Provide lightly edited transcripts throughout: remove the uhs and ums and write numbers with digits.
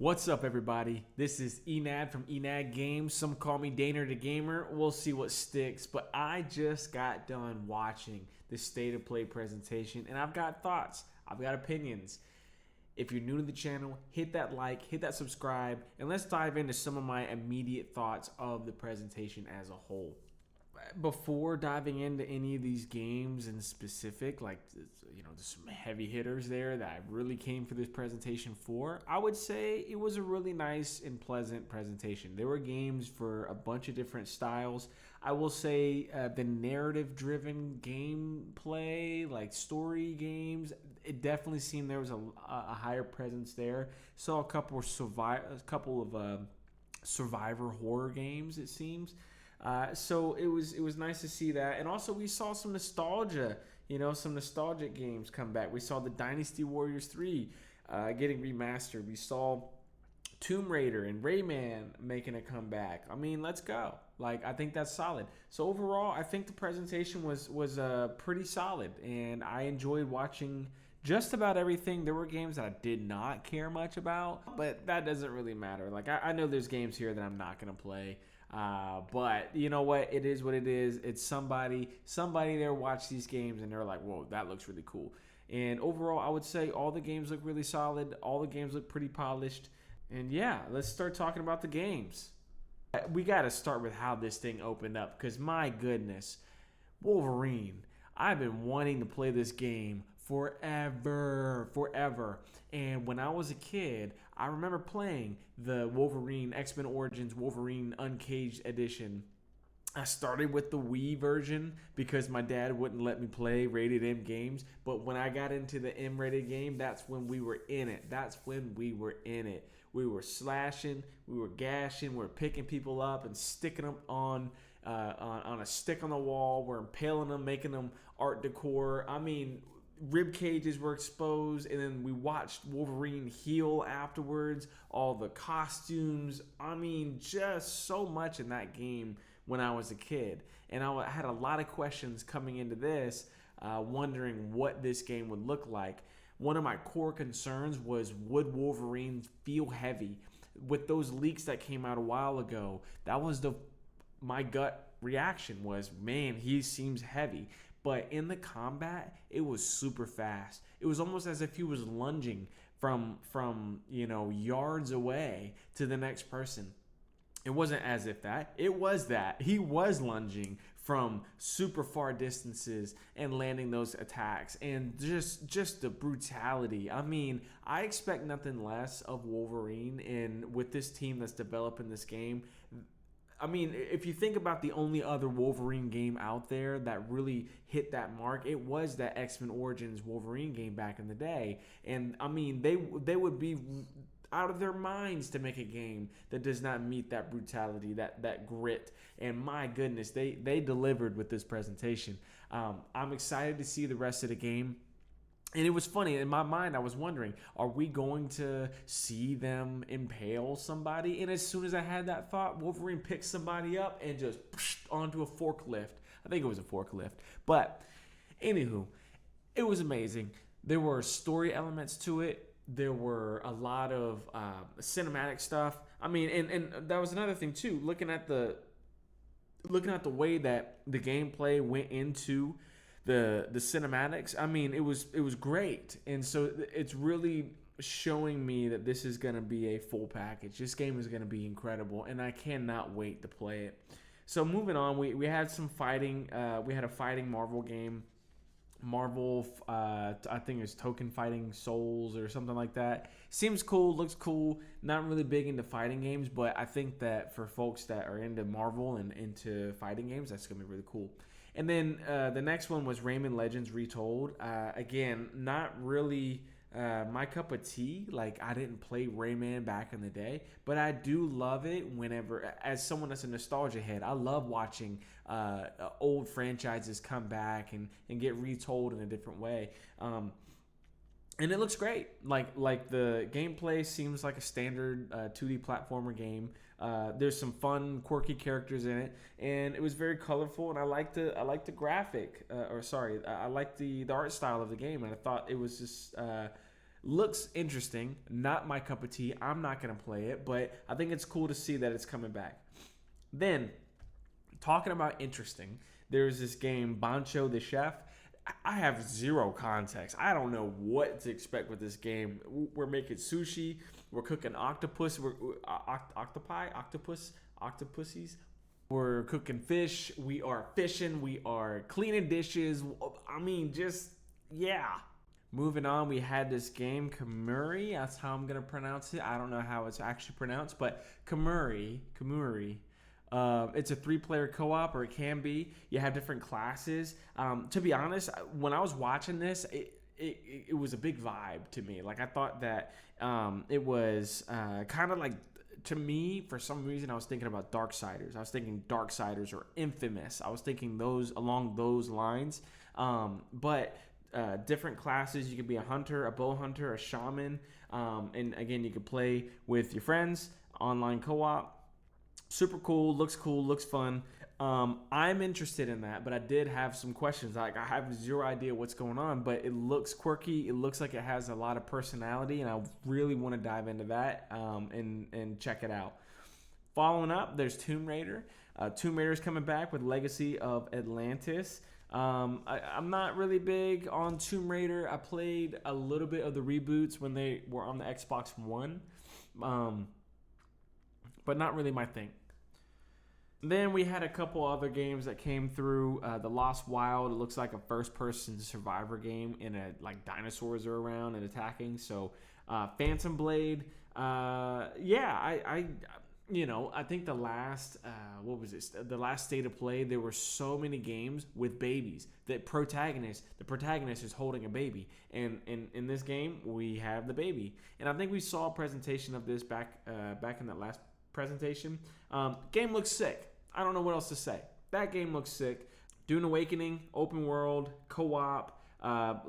What's up, everybody? This is Enad from Enad Games. Some call me Daner the Gamer. We'll see what sticks. But I just got done watching the State of Play presentation, and I've got thoughts. I've got opinions. If you're new to the channel, hit that like, hit that subscribe, and let's dive into some of my immediate thoughts of the presentation as a whole. Before diving into any of these games in specific, like, there's some heavy hitters there that I really came for this presentation for, I would say it was a really nice and pleasant presentation. There were games for a bunch of different styles. I will say the narrative-driven gameplay, like story games, it definitely seemed there was a higher presence there. Saw a couple of survivor horror games, it seems. So it was nice to see that, and also we saw some nostalgia, some nostalgic games come back. We saw the Dynasty Warriors 3 getting remastered. We saw Tomb Raider and Rayman making a comeback. I mean, let's go. I think that's solid. So overall, I think the presentation was pretty solid, and I enjoyed watching just about everything. There were games that I did not care much about, but that doesn't really matter. I know there's games here that I'm not going to play. But you know what? It is what it is. It's somebody there watched these games and they're like, whoa, that looks really cool. And overall, I would say all the games look really solid. All the games look pretty polished. And yeah, let's start talking about the games. We got to start with how this thing opened up, because my goodness, Wolverine. I've been wanting to play this game forever. And when I was a kid, I remember playing the Wolverine X-Men Origins Wolverine Uncaged Edition. I started with the Wii version because my dad wouldn't let me play rated M games. But when I got into the M-rated game, that's when we were in it. We were slashing, we were gashing, we were picking people up and sticking them on a stick on the wall. We're impaling them, making them art decor. I mean, rib cages were exposed, and then we watched Wolverine heal afterwards. All the costumes. I mean, just so much in that game when I was a kid. And I had a lot of questions coming into this, wondering what this game would look like. One of my core concerns was, would Wolverine feel heavy? With those leaks that came out a while ago, that was my gut reaction was, man, he seems heavy. But in the combat, it was super fast. It was almost as if he was lunging from yards away to the next person. It wasn't as if that. It was that. He was lunging from super far distances and landing those attacks. And just the brutality. I mean, I expect nothing less of Wolverine. And with this team that's developing this game, I mean, if you think about the only other Wolverine game out there that really hit that mark, it was that X-Men Origins Wolverine game back in the day. And, I mean, they would be out of their minds to make a game that does not meet that brutality, that grit. And my goodness, they delivered with this presentation. I'm excited to see the rest of the game. And it was funny, in my mind, I was wondering, are we going to see them impale somebody? And as soon as I had that thought, Wolverine picked somebody up and just onto a forklift. I think it was a forklift. But, anywho, it was amazing. There were story elements to it. There were a lot of cinematic stuff. I mean, and that was another thing, too. Looking at the way that the gameplay went into the cinematics, I mean, it was great. And so it's really showing me that this is going to be a full package. This game is going to be incredible, and I cannot wait to play it. So moving on, we had some fighting. We had a fighting Marvel game. Marvel, I think it's Token Fighting Souls or something like that. Seems cool, looks cool. Not really big into fighting games, but I think that for folks that are into Marvel and into fighting games, that's going to be really cool. And then the next one was Rayman Legends Retold. Again, not really my cup of tea. I didn't play Rayman back in the day, but I do love it whenever, as someone that's a nostalgia head, I love watching old franchises come back and get retold in a different way. And it looks great. Like the gameplay seems like a standard 2D platformer game. There's some fun, quirky characters in it, and it was very colorful. And I like the graphic, I like the art style of the game. And I thought it was just Looks interesting. Not my cup of tea. I'm not going to play it, but I think it's cool to see that it's coming back. Then, talking about interesting, there's this game, Bancho the Chef. I have zero context. I don't know what to expect with this game. We're making sushi. We're cooking octopus. Octopuses. We're cooking fish. We are fishing. We are cleaning dishes. I mean, just, yeah. Moving on, we had this game, Kemuri. That's how I'm going to pronounce it. I don't know how it's actually pronounced, but Kemuri. It's a 3-player co-op, or it can be. You have different classes. To be honest, when I was watching this, it was a big vibe to me. Like, I thought that it was kind of like, to me, for some reason, I was thinking about Darksiders. I was thinking Darksiders or Infamous. I was thinking those along those lines. But different classes. You could be a hunter, a bow hunter, a shaman. And again, you could play with your friends, online co-op. Super cool, looks fun. I'm interested in that, but I did have some questions. Like, I have zero idea what's going on, but it looks quirky. It looks like it has a lot of personality, and I really want to dive into that and check it out. Following up, there's Tomb Raider. Tomb Raider's coming back with Legacy of Atlantis. I'm not really big on Tomb Raider. I played a little bit of the reboots when they were on the Xbox One, but not really my thing. Then we had a couple other games that came through. The Lost Wild, it looks like a first-person survivor game, and like dinosaurs are around and attacking. So, Phantom Blade, I think the last the last State of Play, there were so many games with babies. The protagonist is holding a baby, and in this game we have the baby. And I think we saw a presentation of this back in that last presentation. Game looks sick. I don't know what else to say. That game looks sick. Dune Awakening, open world, co-op.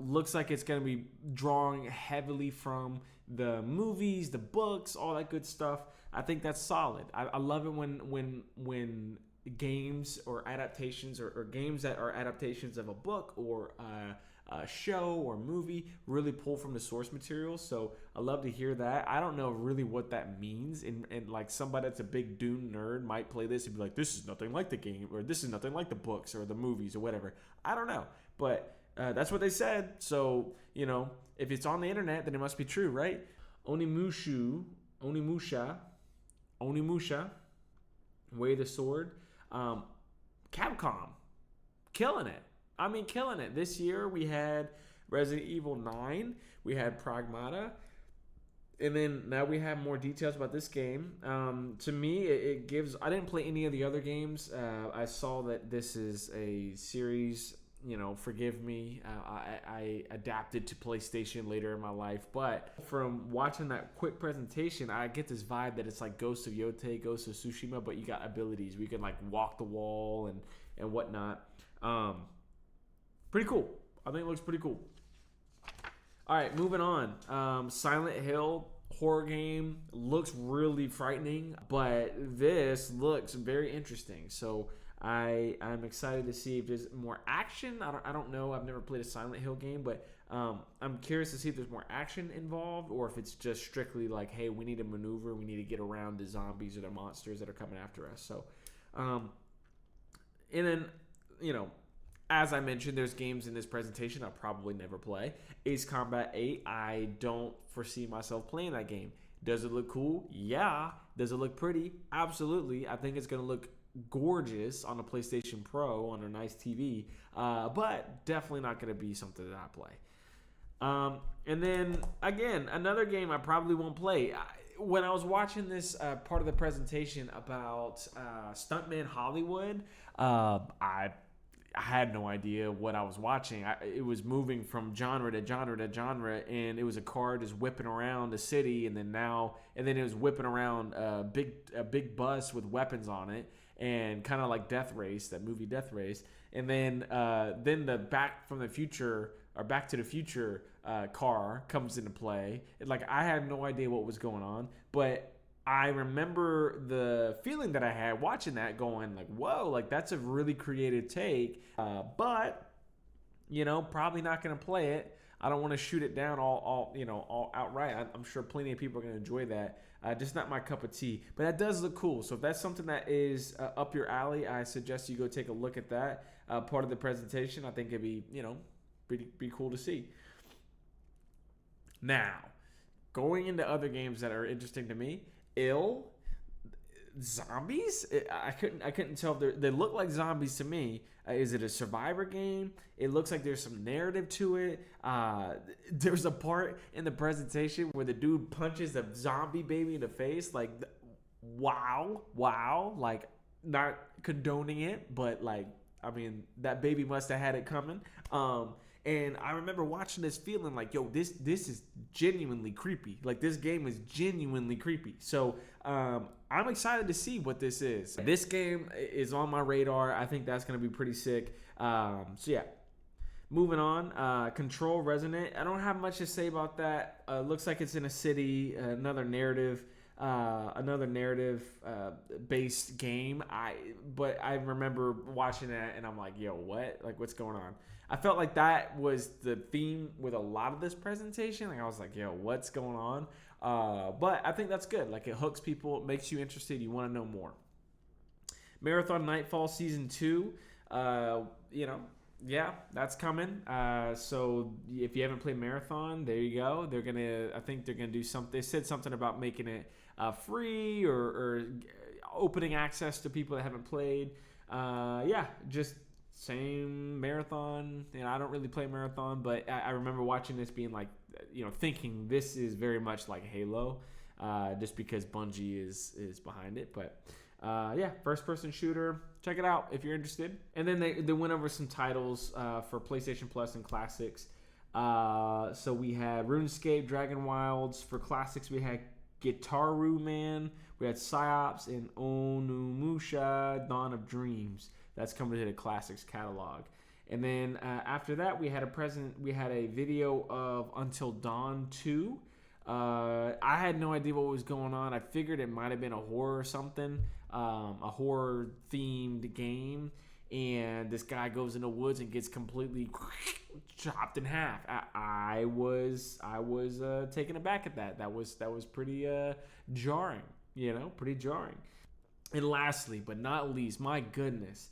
Looks like it's going to be drawing heavily from the movies, the books, all that good stuff. I think that's solid. I love it when games or adaptations or games that are adaptations of a book or a show or movie really pull from the source material. So I love to hear that. I don't know really what that means. And like, somebody that's a big Dune nerd might play this and be like, this is nothing like the game, or this is nothing like the books or the movies or whatever. I don't know. But that's what they said. So, if it's on the internet, then it must be true, right? Onimusha, Way of the Sword. Capcom, killing it. Killing it. This year we had Resident Evil 9, we had Pragmata, and then now we have more details about this game. To me, it gives... I didn't play any of the other games. I saw that this is a series, forgive me. I adapted to PlayStation later in my life, but from watching that quick presentation, I get this vibe that it's like Ghost of Yotei, Ghost of Tsushima, but you got abilities. We can like walk the wall and whatnot. Pretty cool. I think it looks pretty cool. All right, moving on. Silent Hill horror game looks really frightening, but this looks very interesting. So I'm excited to see if there's more action. I don't know. I've never played a Silent Hill game, but I'm curious to see if there's more action involved, or if it's just strictly like, hey, we need to maneuver, we need to get around the zombies or the monsters that are coming after us. So, and then, as I mentioned, there's games in this presentation I'll probably never play. Ace Combat 8, I don't foresee myself playing that game. Does it look cool? Yeah. Does it look pretty? Absolutely. I think it's going to look gorgeous on a PlayStation Pro on a nice TV, but definitely not going to be something that I play. And then, again, another game I probably won't play. When I was watching this part of the presentation about Stuntman Hollywood, I had no idea what I was watching. It was moving from genre to genre to genre, and it was a car just whipping around the city, and then it was whipping around a big bus with weapons on it, and kind of like Death Race, that movie Death Race, and then the Back to the Future car comes into play. I had no idea what was going on, but I remember the feeling that I had watching that, going like, whoa, that's a really creative take, but, probably not going to play it. I don't want to shoot it down all outright. I'm sure plenty of people are going to enjoy that. Just not my cup of tea. But that does look cool. So if that's something that is up your alley, I suggest you go take a look at that part of the presentation. I think it'd be, pretty cool to see. Now, going into other games that are interesting to me, zombies. I couldn't tell if they look like zombies to me. Is it a survivor game? It looks like there's some narrative to it. There's a part in the presentation where the dude punches a zombie baby in the face. Like, wow. Like, not condoning it, but like, I mean, that baby must have had it coming. And I remember watching this feeling like, yo, this is genuinely creepy. Like, this game is genuinely creepy. So I'm excited to see what this is. This game is on my radar. I think that's going to be pretty sick. So, yeah. Moving on. Control Resonant. I don't have much to say about that. Looks like it's in a city. Another narrative based game. But I remember watching that and I'm like, yo, what? Like, what's going on? I felt like that was the theme with a lot of this presentation. Like, I was like, yo, what's going on? But I think that's good. Like, it hooks people. It makes you interested. You want to know more. Marathon Nightfall Season 2. Yeah, that's coming. So if you haven't played Marathon, there you go. I think they're gonna do something. They said something about making it free or opening access to people that haven't played. Just same Marathon. I don't really play Marathon, but I remember watching this being like, thinking this is very much like Halo, just because Bungie is behind it. But first-person shooter. Check it out if you're interested. And then they went over some titles for PlayStation Plus and Classics. So we had RuneScape, Dragon Wilds. For Classics, we had Gitaru Man. We had Psyops and Onimusha, Dawn of Dreams. That's coming to the Classics catalog. And then after that, we had a video of Until Dawn 2. I had no idea what was going on. I figured it might have been a horror or something, a horror themed game. And this guy goes in the woods and gets completely chopped in half. I was taken aback at that. That was pretty jarring, pretty jarring. And lastly, but not least, my goodness,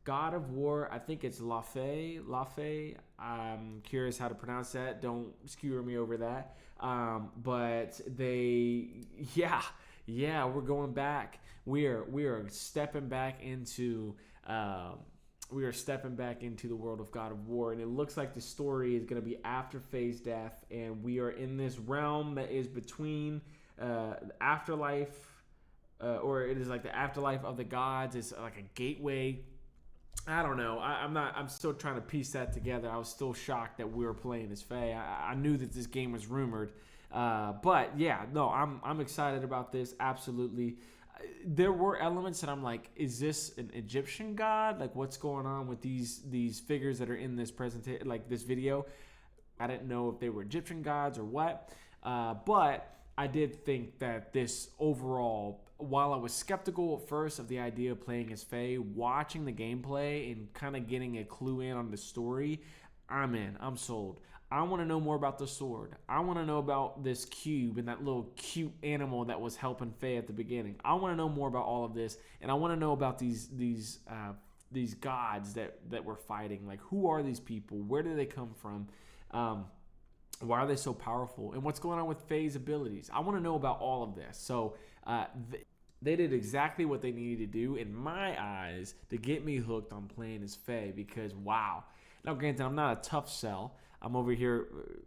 God of War. I think it's Lafay. I'm curious how to pronounce that. Don't skewer me over that. But we're going back. We are stepping back into the world of God of War, and it looks like the story is going to be after Faye's death, and we are in this realm that is between afterlife, or it is like the afterlife of the gods. It's like a gateway. I don't know. I'm still trying to piece that together. I was still shocked that we were playing as Faye. I knew that this game was rumored. But yeah, no, I'm excited about this. Absolutely. There were elements that I'm like, is this an Egyptian god? Like, what's going on with these figures that are in this presentation, like this video? I didn't know if they were Egyptian gods or what. But I did think that this overall, while I was skeptical at first of the idea of playing as Faye, watching the gameplay and kind of getting a clue in on the story, I'm in. I'm sold. I want to know more about the sword. I want to know about this cube and that little cute animal that was helping Faye at the beginning. I want to know more about all of this, and I want to know about these gods that we're fighting. Like, who are these people? Where do they come from? Why are they so powerful? And what's going on with Faye's abilities? I want to know about all of this. So they did exactly what they needed to do, in my eyes, to get me hooked on playing as Faye, because wow. Now, granted, I'm not a tough sell. I'm over here,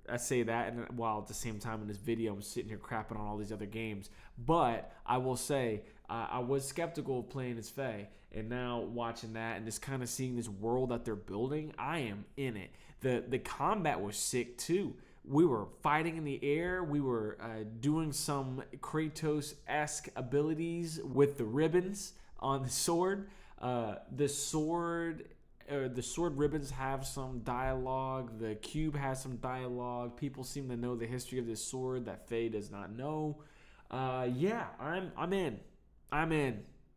I say that, and while at the same time in this video, I'm sitting here crapping on all these other games. But I will say, I was skeptical of playing as Faye, and now watching that and just kind of seeing this world that they're building, I am in it. The combat was sick too. We were fighting in the air. We were doing some Kratos-esque abilities with the ribbons on the sword. The sword ribbons have some dialogue. The cube has some dialogue. People seem to know the history of this sword that Faye does not know. I'm in.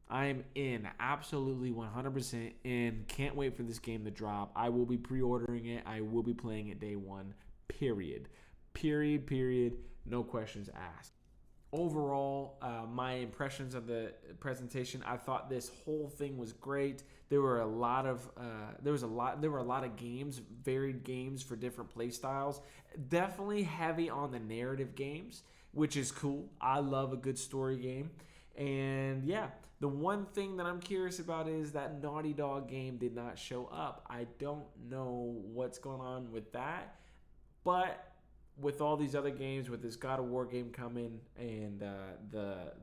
I am in, absolutely 100% in. Can't wait for this game to drop. I will be pre-ordering it. I will be playing it day one. Period. Period. No questions asked. Overall, my impressions of the presentation, I thought this whole thing was great. There were a lot of games, varied games for different play styles. Definitely heavy on the narrative games, which is cool. I love a good story game. And yeah, the one thing that I'm curious about is that Naughty Dog game did not show up. I don't know what's going on with that, but with all these other games, with this God of War game coming and the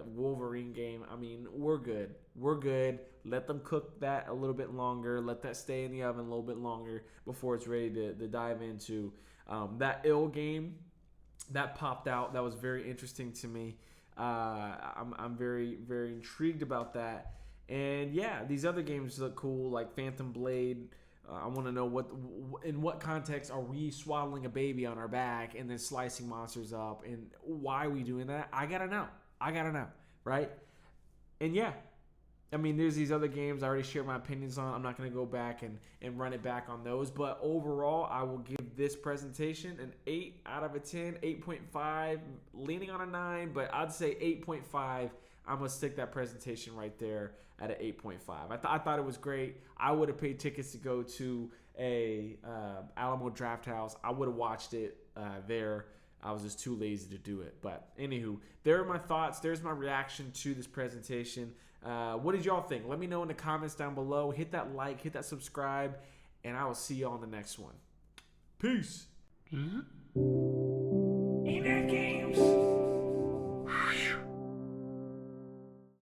Wolverine game, I mean, we're good. We're good. Let them cook that a little bit longer. Let that stay in the oven a little bit longer before it's ready to dive into that ill game that popped out. That was very interesting to me. I'm very, very intrigued about that. And yeah, these other games look cool, like Phantom Blade. I want to know in what context are we swaddling a baby on our back and then slicing monsters up, and why are we doing that? I gotta know, right? And yeah, I mean, there's these other games I already shared my opinions on. I'm not going to go back and run it back on those. But overall, I will give this presentation an 8 out of a 10, 8.5, leaning on a 9, but I'd say 8.5. I'm going to stick that presentation right there at an 8.5. I thought it was great. I would have paid tickets to go to a Alamo Draft House. I would have watched it there. I was just too lazy to do it. But anywho, there are my thoughts. There's my reaction to this presentation. What did y'all think? Let me know in the comments down below. Hit that like, hit that subscribe, and I will see you on the next one. Peace. In Games.